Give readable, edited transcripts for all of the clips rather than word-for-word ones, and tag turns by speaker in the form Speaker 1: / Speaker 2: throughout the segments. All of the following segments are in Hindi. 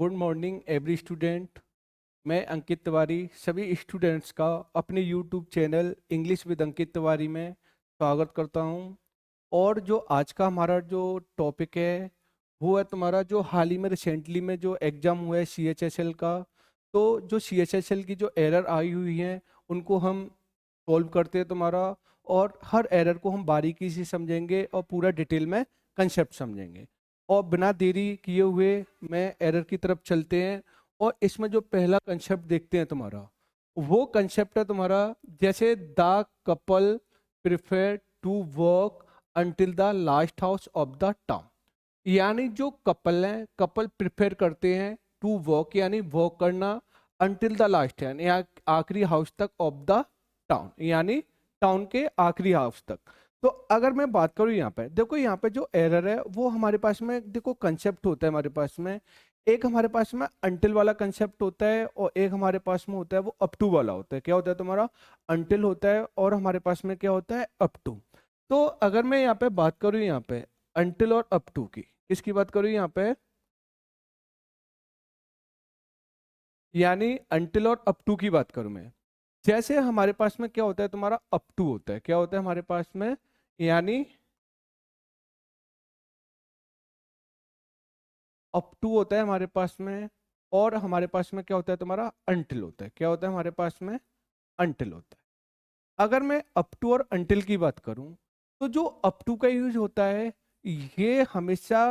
Speaker 1: Good morning every student. मैं अंकित तिवारी सभी स्टूडेंट्स का अपने YouTube channel English with Ankit Tiwari में स्वागत करता हूं। और जो आज का हमारा जो टॉपिक है वो है तुम्हारा जो हाल ही में रिसेंटली में जो एग्ज़ाम हुआ है CHSL का। तो जो CHSL की जो एरर आई हुई है उनको हम सॉल्व करते हैं तुम्हारा, और हर एरर को हम बारीकी से समझेंगे और पूरा डिटेल में कंसेप्ट समझेंगे। और बिना देरी किए हुए मैं एरर की तरफ चलते हैं। और इसमें जो पहला कंसेप्ट देखते हैं तुम्हारा, वो कंसेप्ट है तुम्हारा जैसे the couple prefer to work until the last house of the town. यानी जो कपल हैं, कपल प्रिफेयर करते हैं टू वर्क यानी वर्क करना, अंटिल द लास्ट यानी आखिरी हाउस तक ऑफ द टाउन यानी टाउन के आखिरी हाउस तक। तो अगर मैं बात करूं यहाँ पे, देखो यहाँ पे जो एरर है वो हमारे पास में देखो कंसेप्ट होता है हमारे पास में। एक हमारे पास में अंटिल वाला कंसेप्ट होता है और एक हमारे पास में होता है वो अप टू वाला होता है। क्या होता है तुम्हारा? अंटिल होता है और हमारे पास में क्या होता है? Up to. तो अगर मैं यहाँ पे बात करूँ यहाँ पे अंटिल और अप टू की, किसकी बात करूँ यहाँ पे? यानी अंटिल और अप टू की बात करूँ मैं। जैसे हमारे पास में क्या होता है तुम्हारा? अप टू होता है। क्या होता है हमारे पास में? यानी अप टू होता है हमारे पास में, और हमारे पास में क्या होता है तुम्हारा? अंटिल होता है। क्या होता है हमारे पास में? अंटिल होता है। अगर मैं अप टू और अंटिल की बात करूं, तो जो अप टू का यूज होता है ये हमेशा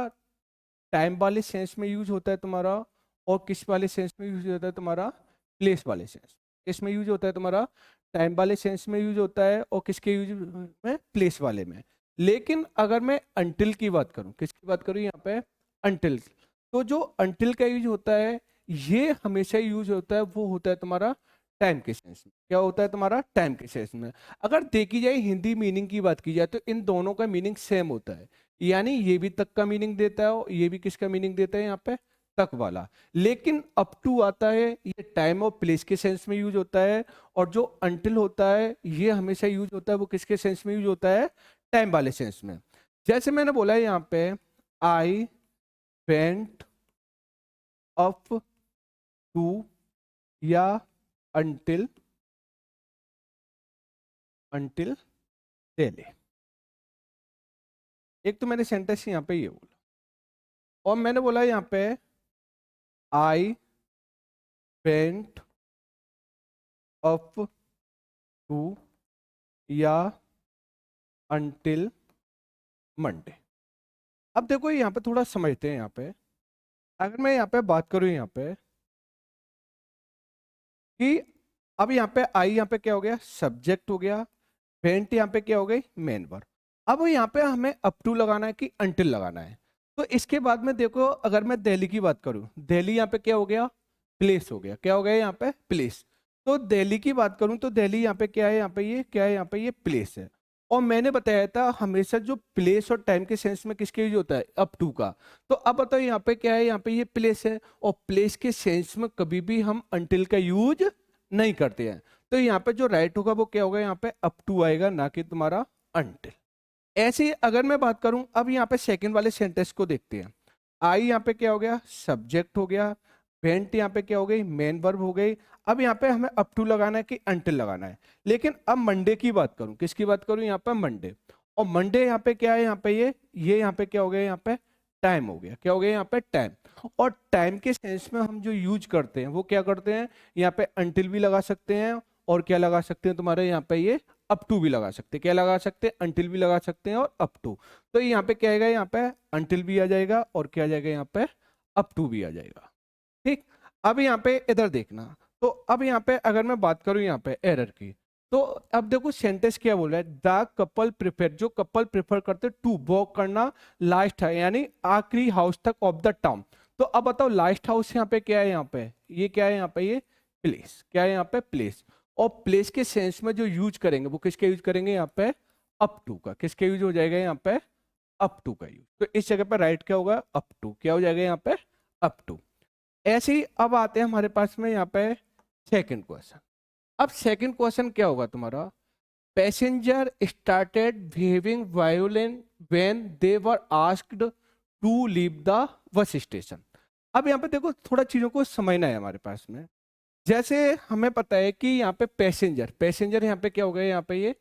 Speaker 1: टाइम वाले सेंस में यूज होता है तुम्हारा, और किस वाले सेंस में यूज होता है तुम्हारा? प्लेस वाले सेंस। किस में यूज होता है तुम्हारा? टाइम वाले सेंस में यूज होता है, और किसके यूज में? प्लेस वाले में। लेकिन अगर मैं अंटिल की बात करूं, किसकी बात करूं यहाँ पे? अंटिल। तो जो अंटिल का यूज होता है ये हमेशा यूज होता है, वो होता है तुम्हारा टाइम के सेंस में। क्या होता है तुम्हारा? टाइम के सेंस में। अगर देखी जाए हिंदी मीनिंग की बात की जाए तो इन दोनों का मीनिंग सेम होता है। यानी ये भी तक का मीनिंग देता है और ये भी किसका मीनिंग देता है यहाँ पे? तक वाला। लेकिन अप टू आता है ये टाइम और प्लेस के सेंस में यूज होता है, और जो अंटिल होता है ये हमेशा यूज होता है, वो किसके सेंस में यूज होता है? टाइम वाले सेंस में। जैसे मैंने बोला है यहाँ पे आई वेंट अप टू या अंटिल, अंटिल दिल्ली। एक तो मैंने सेंटेंस यहाँ पे ये बोला, और मैंने बोला यहाँ पे आई वेंट अप टू या अंटिल मंडे। अब देखो यहाँ पे थोड़ा समझते हैं। यहाँ पे अगर मैं यहाँ पे बात करूँ यहाँ पे कि अब यहाँ पे आई यहाँ पे क्या हो गया? सब्जेक्ट हो गया। वेंट यहाँ पे क्या हो गई? Main verb. अब यहाँ पे हमें अप टू लगाना है कि अंटिल लगाना है? तो इसके बाद में देखो, अगर मैं दिल्ली की बात करूँ, दिल्ली यहाँ पे क्या हो गया? प्लेस हो गया। क्या हो गया यहाँ पे? प्लेस। तो दिल्ली की बात करूँ तो दिल्ली यहाँ पे क्या है? यहाँ पे ये क्या है? यहाँ पे ये प्लेस है। और मैंने बताया था हमेशा जो प्लेस और टाइम के सेंस में किसके यूज होता है? अप टू का। तो अब बताओ यहाँ पे क्या है? यहाँ पे ये प्लेस है, और प्लेस के सेंस में कभी भी हम अंटिल का यूज नहीं करते हैं। तो यहाँ पे जो राइट होगा वो क्या होगा? यहाँ पे अप टू आएगा, ना कि तुम्हारा अंटिल। ऐसे ही अगर मैं बात करूं, अब यहाँ पे सेकंड वाले सेंटेंस को देखते हैं। आई यहाँ पे क्या हो गया? सब्जेक्ट हो गया। वेंट यहाँ पे क्या हो गई? मेन वर्ब हो गई। अब यहाँ पे हमें अप टू लगाना है कि अंटिल लगाना है? लेकिन अब मंडे की बात करूं, किसकी बात करूं? यहाँ पे मंडे। और मंडे यहाँ पे क्या है? यहाँ पे ये यहाँ पे क्या हो गया? यहाँ पे टाइम हो गया। क्या हो गया? यहाँ पे टाइम। और टाइम के सेंस में हम जो यूज करते हैं वो क्या करते हैं? यहाँ पे अंटिल भी लगा सकते हैं, और क्या लगा सकते हैं तुम्हारे यहाँ पे? ये अप टू भी लगा सकते हैं। क्या लगा सकते हैं? अंटिल भी लगा सकते हैं और अप टू। तो यहाँ पे क्या आएगा? यहाँ पे अंटिल भी आ जाएगा, और क्या आ जाएगा? यहाँ पे अप टू भी आ जाएगा। ठीक। अब यहाँ पे इधर देखना। तो अब यहाँ पे अगर मैं बात करूँ यहाँ पे एरर की, तो अब देखो सेंटेंस क्या बोल रहा है? द कपल प्रिफर, जो कपल प्रिफर करते टू वॉक करना लास्ट है यानी आखिरी हाउस तक ऑफ द टाउन। तो अब बताओ लास्ट हाउस यहाँ पे क्या है? यहाँ पे ये क्या है? यहाँ पे ये प्लेस। क्या है? यहाँ पे प्लेस। और प्लेस के सेंस में जो यूज करेंगे वो किसके यूज करेंगे? यहाँ पे अप टू का। किसके यूज हो जाएगा? यहाँ पे अप टू का यूज। तो इस जगह पर राइट क्या होगा? Up to. क्या हो जाएगा यहाँ पे? Up to. ऐसे ही अब आते हैं हमारे पास में यहाँ पे सेकंड क्वेश्चन। अब सेकंड क्वेश्चन क्या होगा तुम्हारा? Passenger started behaving violent when they were asked to leave the bus station. अब यहाँ पे देखो थोड़ा चीजों को समझना है हमारे पास में। जैसे हमें पता है कि यहाँ पे पैसेंजर, पैसेंजर यहाँ पे क्या हो गया, यहाँ पे ये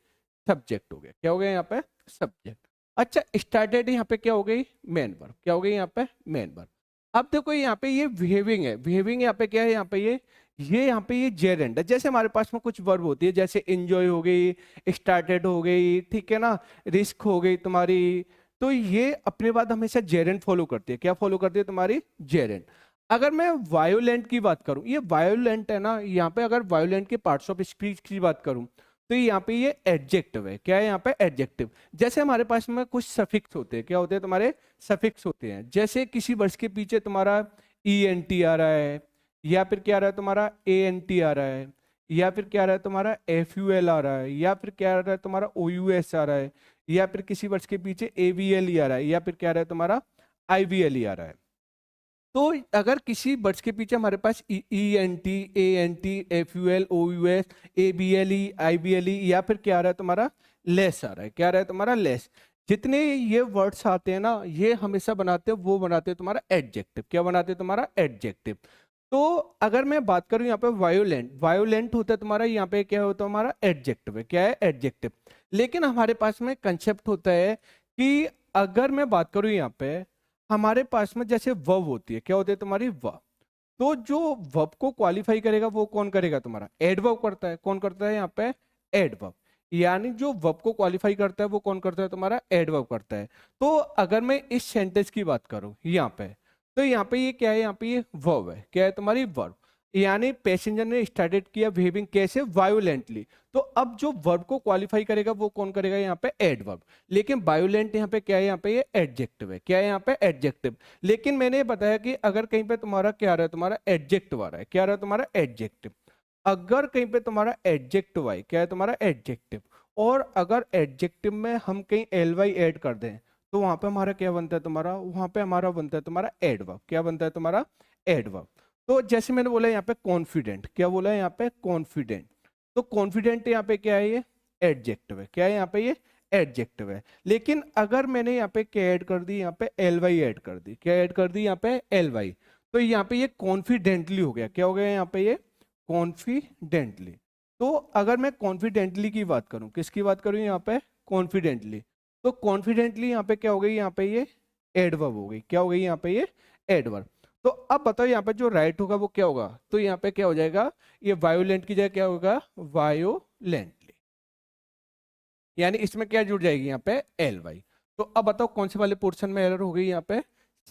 Speaker 1: सब्जेक्ट हो गया, क्या हो गया यहाँ पे सब्जेक्ट। अच्छा स्टार्टेड यहाँ पे क्या हो गई, मेन वर्ब, क्या हो गई यहाँ पे मेन वर्ब। अब देखो यहाँ पे ये बिहेविंग है, बिहेविंग यहाँ पे क्या है, यहाँ पे ये यहाँ पे ये जेरेंड है। जैसे हमारे पास में कुछ वर्ब होती है, जैसे एंजॉय हो गई, स्टार्टेड हो गई, ठीक है ना, रिस्क हो गई तुम्हारी, तो ये अपने बाद हमेशा जेरेंड फॉलो करती है। क्या फॉलो करती है तुम्हारी, जेरेंड। अगर मैं वायोलेंट की बात करूं, ये वायोलेंट है ना, यहाँ पे अगर वायोलेंट के पार्ट्स ऑफ स्पीच की बात करूं तो यहाँ पे ये एडजेक्टिव है। क्या है यहाँ पे एडजेक्टिव। जैसे हमारे पास में कुछ सफिक्स होते हैं, क्या होते हैं तुम्हारे सफिक्स होते हैं। जैसे किसी वर्ड्स के पीछे तुम्हारा ई एन टी आ रहा है, या फिर क्या आ रहा है तुम्हारा ए एन टी आ रहा है, या फिर क्या आ रहा है तुम्हारा एफ यू एल आ रहा है, या फिर क्या आ रहा है तुम्हारा ओ यू एस आ रहा है, या फिर किसी वर्ड्स के पीछे ए वी एल ई आ रहा है, या फिर क्या आ रहा है तुम्हारा आई वी एल ई आ रहा है। तो अगर किसी वर्ड्स के पीछे हमारे पास E N T, A N T, F U L, O U S, A B L E, I B L E, या फिर क्या आ रहा है तुम्हारा लेस आ रहा है, क्या आ रहा है तुम्हारा लेस, जितने ये वर्ड्स आते हैं ना, ये हमेशा बनाते हैं, वो बनाते हैं तुम्हारा एडजेक्टिव। क्या बनाते हैं तुम्हारा एडजेक्टिव। तो अगर मैं बात करूं यहाँ पे वायोलेंट, वायोलेंट होता है तुम्हारा, यहाँ पे क्या होता है हमारा एडजेक्टिव है, क्या है एडजेक्टिव। लेकिन हमारे पास में कंसेप्ट होता है कि अगर मैं बात करूं यहाँ पे हमारे पास में जैसे वर्ब होती है, क्या होती है तुम्हारी वर्ब, तो जो वर्ब को क्वालिफाई करेगा वो कौन करेगा तुम्हारा एडवर्ब करता है। कौन करता है यहाँ पे एडवर्ब, यानी जो वर्ब को क्वालिफाई करता है वो कौन करता है तुम्हारा एडवर्ब करता है। तो अगर मैं इस सेंटेंस की बात करूं यहाँ पे, तो यहाँ पे ये क्या है, यहाँ पे ये वर्ब है, क्या है तुम्हारी वर्ब। यानी पैसेंजर ने स्टार्टेड किया बिहेविंग कैसे, वायोलेंटली। तो अब जो वर्ब को क्वालिफाई करेगा वो कौन करेगा यहाँ पे एडवर्ब। लेकिन वायोलेंट यहाँ पे क्या है, यहाँ पे ये एडजेक्टिव है, क्या है यहाँ पे एडजेक्टिव। लेकिन मैंने ये बताया कि अगर कहीं पे तुम्हारा क्या आ रहा है, तुम्हारा एडजेक्टिव आ रहा है, क्या आ रहा है तुम्हारा एडजेक्टिव। अगर कहीं पे तुम्हारा एडजेक्टिव आए, क्या है तुम्हारा एडजेक्टिव, और अगर एडजेक्टिव में हम कहीं एल वाई ऐड कर दें तो वहां पे हमारा क्या बनता है तुम्हारा, वहां पे हमारा बनता है तुम्हारा एडवर्ब। क्या बनता है तुम्हारा एडवर्ब। तो जैसे मैंने बोला यहाँ पे कॉन्फिडेंट, क्या बोला है यहाँ पे कॉन्फिडेंट, तो कॉन्फिडेंट यहाँ पे क्या है, ये एडजेक्टिव है, क्या है यहाँ पे ये एडजेक्टिव है। लेकिन अगर मैंने यहाँ पे क्या ऐड कर दी, यहाँ पे एल वाई ऐड कर दी, क्या ऐड कर दी यहाँ पे एल वाई, तो यहाँ पे ये कॉन्फिडेंटली हो गया। क्या हो गया यहाँ पे ये कॉन्फिडेंटली। तो अगर मैं कॉन्फिडेंटली की बात करूं, किसकी बात करूं यहाँ पे कॉन्फिडेंटली, तो कॉन्फिडेंटली यहाँ पे क्या हो गई, यहाँ पे ये एडवर्ब हो गई। क्या हो गई यहाँ पे ये एडवर्ब। तो अब बताओ यहाँ पे जो राइट होगा वो क्या होगा, तो यहाँ पे क्या हो जाएगा, ये वायोलेंट की जगह क्या होगा वायोलेंटली, यानी इसमें क्या जुड़ जाएगी यहाँ पे एल वाई। तो अब बताओ कौन से वाले पोर्शन में एरर हो गई, यहाँ पे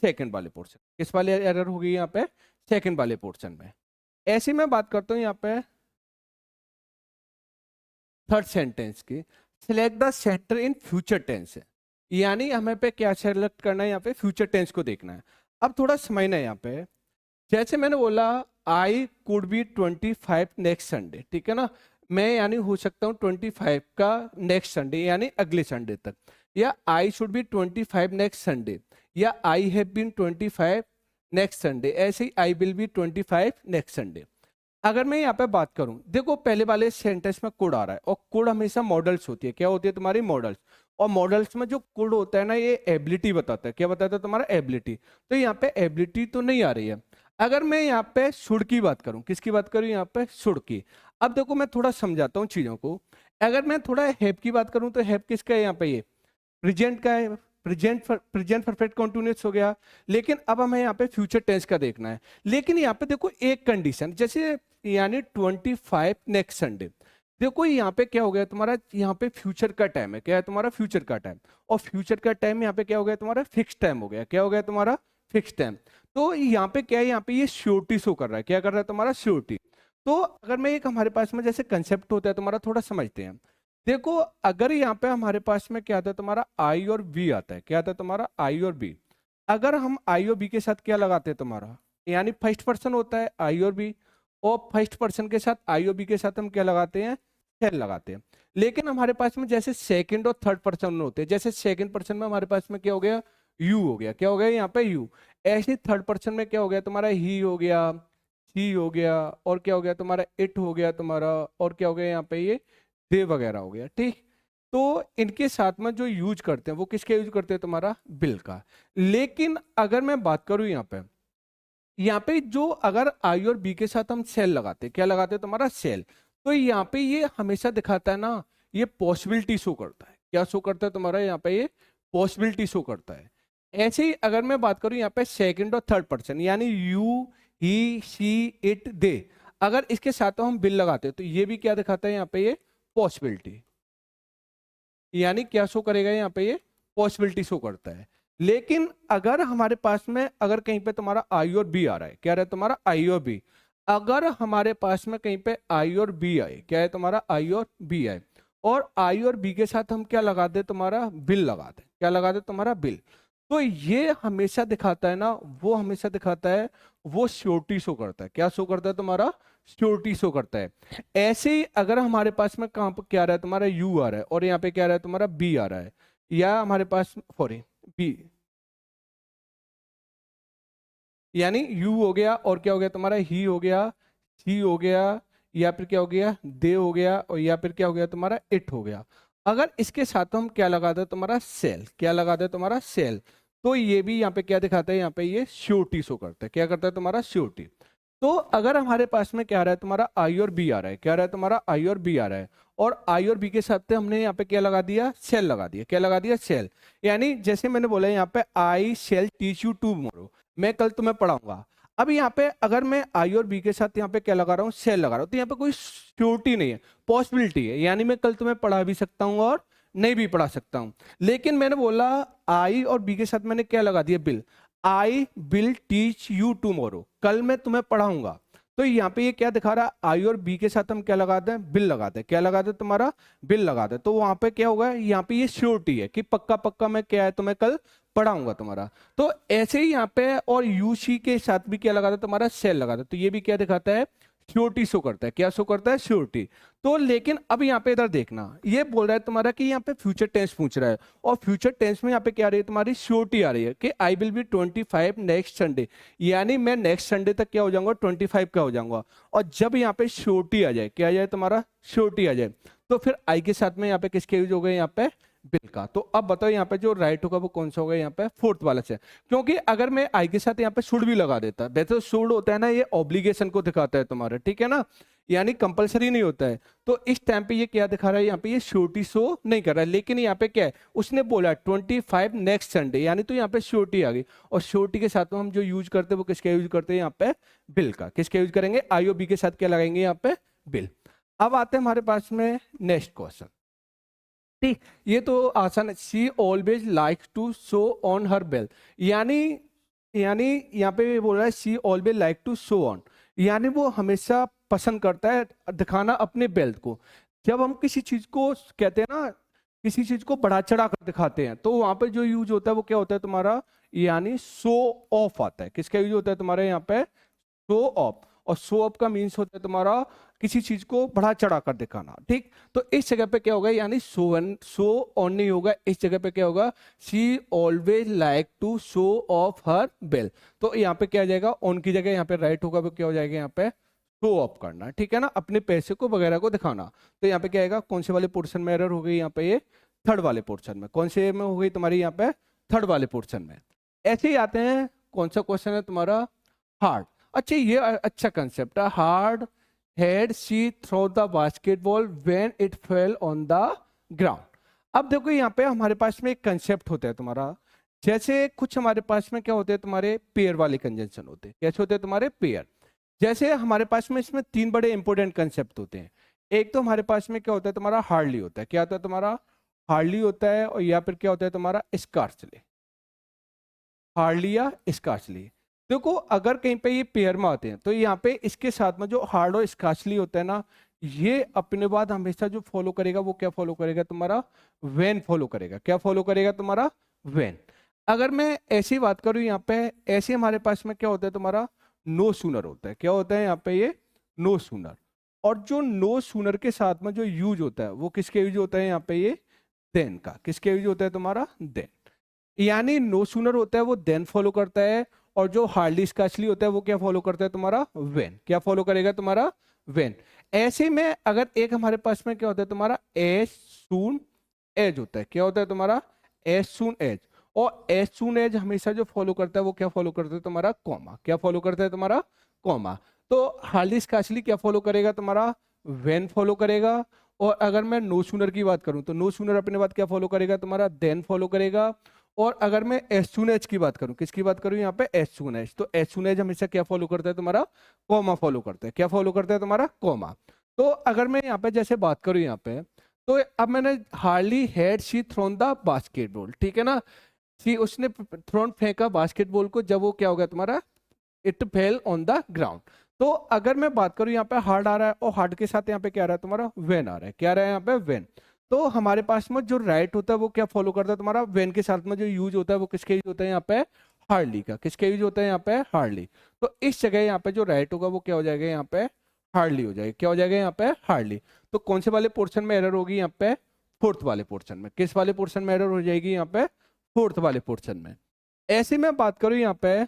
Speaker 1: सेकंड वाले पोर्शन, किस वाले एरर हो गई यहाँ पे सेकंड वाले पोर्शन में। ऐसी मैं बात करता हूँ यहाँ पे थर्ड सेंटेंस की, select the centre in future tense है, यानी हमें पे क्या सेलेक्ट करना है, यहाँ पे फ्यूचर टेंस को देखना है। अब थोड़ा समझना है यहाँ पे, जैसे मैंने बोला I could be 25 next Sunday, ठीक है ना, मैं यानी हो सकता हूँ 25 का नेक्स्ट संडे यानी अगले संडे तक, या I should be 25 next Sunday, या I have been 25 next Sunday, ऐसे ही I will be 25 next Sunday. अगर मैं यहाँ पे बात करूं, देखो पहले वाले सेंटेंस में कुड आ रहा है, और कुड हमेशा मॉडल्स होती है, क्या होती है तुम्हारी मॉडल्स, और मॉडल्स में जो कुड होता है ना ये एबिलिटी बताता है। क्या बताता है तुम्हारा एबिलिटी, तो यहाँ पे एबिलिटी तो नहीं आ रही है। अगर मैं यहाँ पे शुड की बात करूं, किसकी बात करूं यहाँ पे शुड की, अब देखो मैं थोड़ा समझाता हूँ चीजों को। अगर मैं थोड़ा हैव की बात करूं तो हैव किसका है यहाँ पे, ये प्रेजेंट का है, प्रेजेंट परफेक्ट कॉन्टिन्यूअस हो गया। लेकिन अब हमें यहाँ पे फ्यूचर टेंस का देखना है। लेकिन यहाँ पे देखो एक कंडीशन, जैसे यानी 25 नेक्स्ट संडे, देखो यहाँ पे क्या हो गया तुम्हारा, यहाँ पे फ्यूचर का टाइम है, क्या है तुम्हारा फ्यूचर का टाइम, और फ्यूचर का टाइम यहाँ पे क्या हो गया तुम्हारा फिक्स टाइम हो गया। क्या हो गया तुम्हारा फिक्स टाइम। तो यहाँ पे क्या है, यहाँ पे ये श्योरिटी शो कर रहा है, क्या कर रहा है तुम्हारा श्योरिटी। तो अगर मैं एक हमारे पास में जैसे कंसेप्ट होता है तुम्हारा, थोड़ा समझते हैं। देखो अगर यहाँ पे हमारे पास में क्या आता है तुम्हारा आई और बी आता है, क्या आता है तुम्हारा आई और बी। अगर हम आई और बी के साथ क्या लगाते हैं तुम्हारा, यानी फर्स्ट पर्सन होता है आई और बी, और फर्स्ट पर्सन के साथ आई और बी के साथ हम क्या लगाते हैं शेल लगाते हैं। लेकिन हमारे पास में जैसे सेकंड और थर्ड पर्सन होते हैं, जैसे सेकंड पर्सन में हमारे पास में क्या हो गया यू हो गया, क्या हो गया यहाँ पे यू। ऐसे थर्ड पर्सन में क्या हो गया तुम्हारा ही हो गया, शी हो गया, और क्या हो गया तुम्हारा इट हो गया तुम्हारा, और क्या हो गया यहाँ पे ये दे वगैरह हो गया, ठीक। तो इनके साथ में जो यूज करते हैं वो किसके यूज करते हैं तुम्हारा बिल का। लेकिन अगर मैं बात करूं यहाँ पे यहाँ पे जो अगर आई और बी के साथ हम सेल लगाते, क्या लगाते तुम्हारा सेल, तो यहाँ पे ये हमेशा दिखाता है ना, ये पॉसिबिलिटी शो करता है। क्या शो करता है तुम्हारा यहाँ पे, ये पॉसिबिलिटी शो करता है। ऐसे ही अगर मैं बात करूं यहाँ पे सेकंड और थर्ड पर्सन, यानी यू, ही, शी, इट, दे, अगर इसके साथ हम बिल लगाते हैं तो ये भी क्या दिखाता है यहाँ पे, ये पॉसिबिलिटी, यानी क्या शो करेगा यहाँ पे, ये पॉसिबिलिटी शो करता है। लेकिन अगर हमारे पास में अगर कहीं पे तुम्हारा आई और बी आ रहा है, क्या रहा है तुम्हारा आई और बी, अगर हमारे पास में कहीं पे आई और बी आए, क्या है तुम्हारा आई और बी आए, और आई और बी के साथ हम क्या लगा दे, तुम्हारा बिल लगा दे, क्या लगा दे तुम्हारा बिल, तो ये हमेशा दिखाता है ना, वो हमेशा दिखाता है, वो श्योरिटी शो करता है। क्या शो करता है तुम्हारा, श्योरिटी शो करता है। ऐसे ही अगर हमारे पास में कहाँ पर क्या आ रहा है तुम्हारा यू आ रहा है, और यहाँ पे क्या आ रहा है तुम्हारा बी आ रहा है, या हमारे पास सॉरी बी, यानी यू हो गया और क्या हो गया तुम्हारा ही हो गया, सी हो गया, या फिर क्या हो गया दे हो गया, और या फिर क्या हो गया तुम्हारा इट हो गया। अगर इसके साथ हम क्या लगा दे तुम्हारा सेल, क्या लगा दे तुम्हारा सेल, तो ये भी यहाँ पे क्या दिखाता है, यहाँ पे ये श्योरिटी शो करता है। क्या करता है तुम्हारा श्योरिटी। तो अगर हमारे पास में क्या आ रहा है तुम्हारा आई और बी आ रहा है, क्या आ रहा है तुम्हारा आई और बी आ रहा है, और आई और बी के साथ हमने यहाँ पे क्या लगा दिया, सेल लगा दिया, क्या लगा दिया सेल, यानी जैसे मैंने बोला यहाँ पे I shall teach you tomorrow, मैं कल तुम्हें पढ़ाऊंगा। अब यहाँ पे अगर मैं आई और बी के साथ यहाँ पे क्या लगा रहा हूँ, सेल लगा रहा हूँ, तो यहाँ पे कोई श्योरिटी नहीं है, पॉसिबिलिटी है, यानी मैं कल तुम्हें पढ़ा भी सकता हूँ और नहीं भी पढ़ा सकता हूँ। लेकिन मैंने बोला आई और बी के साथ मैंने क्या लगा दिया, bill, I will teach you tomorrow, कल मैं तुम्हें पढ़ाऊंगा। तो यहाँ पे ये क्या दिखा रहा है, आई और बी के साथ हम क्या लगाते हैं, बिल लगाते हैं, क्या लगाते हैं तुम्हारा बिल लगाते हैं। तो वहां पे क्या होगा, यहाँ पे ये श्योरिटी है कि पक्का पक्का मैं क्या है तुम्हें कल पढ़ाऊंगा तुम्हारा। तो ऐसे ही यहाँ पे और यूसी के साथ भी क्या लगाता है तुम्हारा सेल लगाता है, तो ये भी क्या दिखाता है, श्योरिटी शो करता है। क्या शो करता है, श्योरिटी। तो लेकिन अब यहाँ पे इधर देखना, ये बोल रहा है तुम्हारा कि यहाँ पे फ्यूचर टेंस पूछ रहा है, और फ्यूचर टेंस में यहाँ पे क्या आ रही है तुम्हारी श्योरिटी आ रही है कि आई विल बी 25 नेक्स्ट संडे, यानी मैं नेक्स्ट संडे तक क्या हो जाऊंगा, 25 का हो जाऊंगा। और जब यहाँ पे श्योरिटी आ जाए, क्या आ जाए तुम्हारा श्योरिटी आ जाए, तो फिर आई के साथ में यहाँ पे किसके यूज हो गए, यहाँ पे बिल का। तो अब बताओ यहाँ पे जो राइट होगा वो कौन सा होगा, यहाँ पे फोर्थ वाला से, क्योंकि अगर मैं आई के साथ यहाँ पे शुड भी लगा देता, वैसे तो शुड होता है ना, ये ऑब्लिगेशन को दिखाता है तुम्हारा, ठीक है ना, यानी कंपलसरी नहीं होता है। तो इस टाइम पे ये क्या दिखा रहा है, यहाँ पे ये श्योरिटी शो नहीं कर रहा है, लेकिन यहाँ पे क्या है, उसने बोला 25 नेक्स्ट संडे, यानी तो यहाँ पे श्योरिटी आ गई। और श्योरिटी के साथ में हम जो यूज करते हैं वो किसका यूज करते हैं, यहाँ पे बिल का। किसका यूज करेंगे, आई और बी के साथ क्या लगाएंगे, यहाँ पे बिल। अब आते हैं हमारे पास में नेक्स्ट क्वेश्चन। ठीक, ये तो आसान है। She always likes to show on her bell, यानी यानी यहाँ पे बोल रहा है she always like to show on, यानी वो हमेशा पसंद करता है दिखाना अपने बेल्ट को। जब हम किसी चीज को कहते हैं ना, किसी चीज को बढ़ा चढ़ा कर दिखाते हैं, तो वहां पे जो यूज होता है वो क्या होता है तुम्हारा, यानी शो ऑफ आता है। किसका यूज होता है तुम्हारे यहाँ पे, शो ऑफ। और शो ऑफ का मीन्स होता है तुम्हारा किसी चीज को बढ़ा चढ़ा कर दिखाना। ठीक, तो इस जगह पे क्या होगा, यानी शो ऑन नहीं होगा, इस जगह पे क्या होगा, she always like to show off her bell. तो यहाँ पे क्या आ जाएगा, ऑन की जगह यहाँ पे राइट होगा, वो क्या हो जाएगा, यहाँ पे शो ऑफ करना, ठीक है ना, अपने पैसे को वगैरह को दिखाना। तो यहाँ पे क्या आएगा, कौन से वाले पोर्शन में एरर हो गई, यहाँ पे ये थर्ड वाले पोर्शन में। कौन से में हो गई तुम्हारी, यहाँ पे थर्ड वाले पोर्शन में। ऐसे ही आते हैं, कौन सा क्वेश्चन है तुम्हारा, हार्ड। अच्छा, ये अच्छा कंसेप्ट है, hard had she throw the basketball when it fell on the ground. अब देखो यहाँ पे हमारे पास में एक कंसेप्ट होता है तुम्हारा, जैसे कुछ हमारे पास में क्या होते हैं तुम्हारे पेयर वाले कंजंक्शन होते हैं। कैसे होते हैं तुम्हारे पेयर, जैसे हमारे पास में इसमें तीन बड़े इंपॉर्टेंट कंसेप्ट होते हैं। एक तो हमारे पास में क्या होता है तुम्हारा हार्डली होता है, क्या होता है तुम्हारा हार्डली होता है, और या फिर क्या होता है तुम्हारा स्कार्सली, हार्डली या स्कार्सली। देखो अगर कहीं पे ये पेयर में आते हैं तो यहाँ पे इसके साथ में जो हार्ड और स्कार्सली होता है ना, ये अपने बाद हमेशा जो फॉलो करेगा वो क्या फॉलो करेगा तुम्हारा, वेन फॉलो करेगा। क्या फॉलो करेगा तुम्हारा, वेन। अगर मैं ऐसी बात करूं यहाँ पे, ऐसे हमारे पास में क्या होता है तुम्हारा, नो सूनर होता है। क्या होता है यहाँ पे, ये नो सूनर। और जो नो सूनर के साथ में जो यूज होता है वो किसके यूज होता है, यहाँ पे ये देन का। किसके यूज होता है तुम्हारा, देन। यानी नो सूनर होता है वो देन फॉलो करता है, और जो हार्डली स्कार्सली होता है वो क्या फॉलो करता है तुम्हारा, वेन। क्या फॉलो करेगा तुम्हारा, वेन। ऐसे में अगर एक हमारे पास में क्या होता है तुम्हारा एज सून एज होता है। क्या होता है तुम्हारा, एज सून एज। और एज सून एज हमेशा जो फॉलो करता है वो क्या फॉलो करता है तुम्हारा, कॉमा। क्या फॉलो करता है तुम्हारा, कॉमा। तो हार्डली स्कैर्सली क्या फॉलो करेगा तुम्हारा, व्हेन फॉलो करेगा। और अगर मैं नो सूनर की बात करूं तो नो सूनर अपने बाद क्या फॉलो करेगा तुम्हारा, देन फॉलो करेगा। और अगर मैं एज सून एज की बात करूं, किसकी बात करूं यहाँ पे, एज सून एज, तो एज सून एज हमेशा क्या फॉलो करता है तुम्हारा, कॉमा फॉलो करता है। क्या फॉलो करता है तुम्हारा, कॉमा। तो अगर मैं यहाँ पे जैसे बात करूं यहाँ पे, तो अब मैंने hardly had she thrown the basketball, ठीक है ना, सी उसने थ्रोन फेंका बास्केटबॉल को, जब वो क्या हो गया तुम्हारा, it fell on the ground. तो अगर मैं बात करूं यहाँ पे हार्ड आ रहा है और हार्ड के साथ यहाँ पे क्या आ रहा है तुम्हारा, वेन आ रहा है। क्या आ रहा है यहाँ पे, वेन। तो हमारे पास में जो राइट होता है वो क्या फॉलो करता है तुम्हारा, वेन के साथ में जो यूज होता है वो किसके यूज होता है यहाँ पे, हार्डली का। किसके यूज होता है यहाँ पे, हार्डली। तो इस जगह यहाँ पे जो राइट होगा वो क्या हो जाएगा यहाँ पे, हार्डली हो जाएगा। क्या हो जाएगा यहाँ पे, हार्डली। तो कौन से वाले पोर्शन में एरर होगी यहाँ पे, फोर्थ वाले पोर्शन में। किस वाले पोर्शन में एरर हो जाएगी यहाँ पे, फोर्थ वाले पोर्शन में। ऐसे में बात करूं यहाँ पे